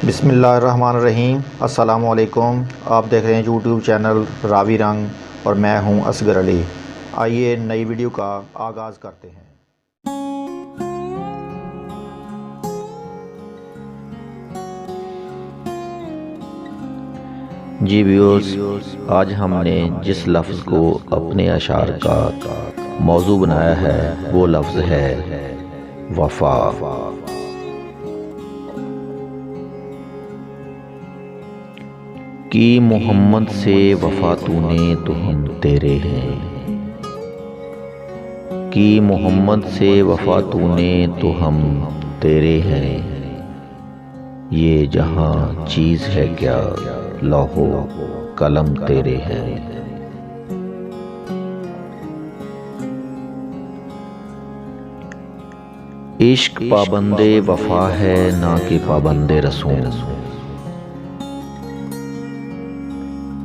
बिस्मिल्लाहिर्रहमानिर्रहीम। अस्सलाम वालेकुम। आप देख रहे हैं यूट्यूब चैनल रावी रंग और मैं हूं असगर अली। आइए नई वीडियो का आगाज़ करते हैं। जी व्यूअर्स, आज हमने जिस लफ्ज़ को अपने अशार का मौजू बनाया है वो लफ्ज़ है वफ़ा। कि मोहम्मद से वफ़ा तूने तो हम तेरे हैं, कि मोहम्मद से वफ़ा तूने तो हम तेरे हैं। ये जहां चीज़ है क्या लौहो कलम तेरे हैं। इश्क पाबंदे वफ़ा है ना कि पाबंदे रसूल।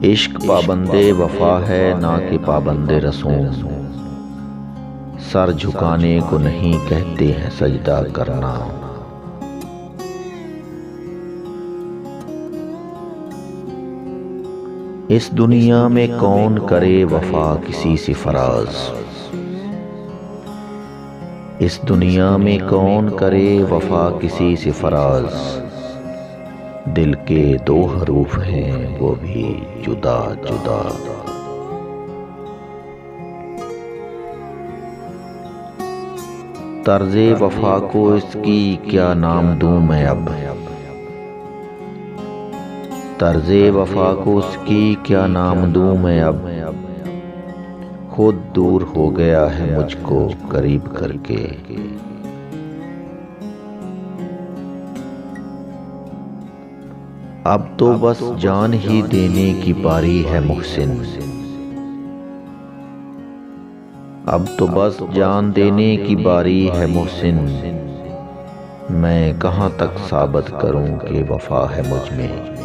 इश्क पाबंदे वफ़ा है ना कि पाबंदे रसूल। सर झुकाने को नहीं कहते हैं सजदा करना। इस दुनिया में कौन करे वफ़ा किसी से फराज। इस दुनिया में कौन करे वफ़ा किसी से फराज। दिल के दो हरूफ हैं वो भी जुदा जुदा। तर्ज़े वफ़ा को इसकी क्या नाम दूं मैं अब। तर्ज़े वफ़ा को इसकी क्या नाम दूं मैं अब। खुद दूर हो गया है मुझको करीब करके। अब तो बस जान ही देने की बारी है मुहसिन। अब तो बस जान देने की बारी है मुहसिन। मैं कहाँ तक साबित करूं कि वफ़ा है मुझ में।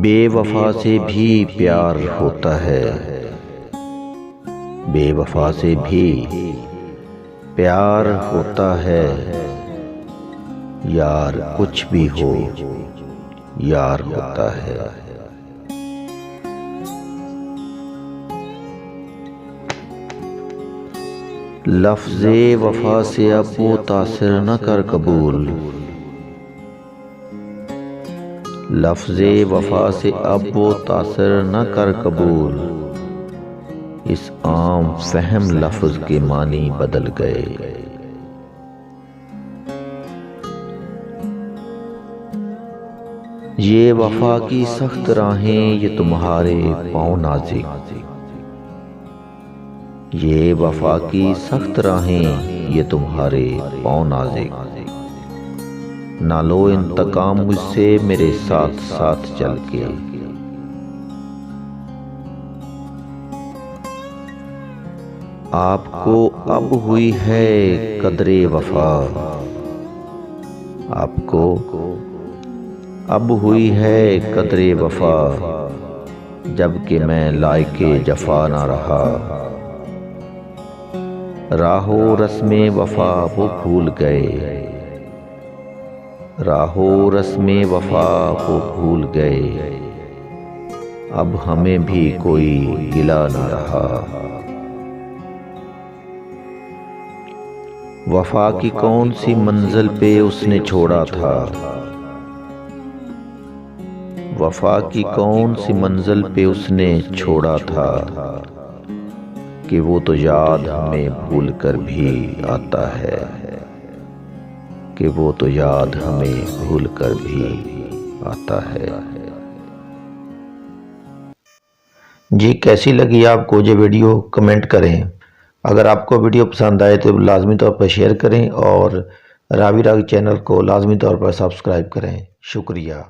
बेवफा से भी प्यार होता है, बेवफा से भी प्यार होता है। यार कुछ भी हो यार होता है। लफ्ज़े वफ़ा से अब वो तासिर न कर कबूल। लफ्ज़े वफ़ा से अब वो तासिर न कर कबूल। इस आम फहम लफ्ज़ के मानी बदल गए। ये वफ़ा की सख्त राहें ये तुम्हारे पाँव नाज़िक। ये वफ़ा की सख्त राहें ये तुम्हारे पाँव नाज़िक। ना लो इंतकाम मुझसे मेरे साथ साथ चल के। आपको अब हुई है कदरे वफ़ा। आपको अब हुई है कदरे वफ़ा। जबकि मैं लायके जफ़ा ना रहा। राहो रस्मे वफ़ा वो भूल गए। राहो रस्मे वफ़ा वो भूल गए। अब हमें भी कोई गिला ना रहा। वफ़ा की कौन सी मंजिल पे उसने छोड़ा था। वफ़ा की कौन सी मंजिल पे उसने छोड़ा था। कि वो तो याद हमें भूल कर भी आता है। कि वो तो याद हमें भूल कर भी आता है। जी कैसी लगी आपको ये वीडियो कमेंट करें। अगर आपको वीडियो पसंद आए तो लाजमी तौर पर शेयर करें और रावी राग चैनल को लाजमी तौर पर सब्सक्राइब करें। शुक्रिया।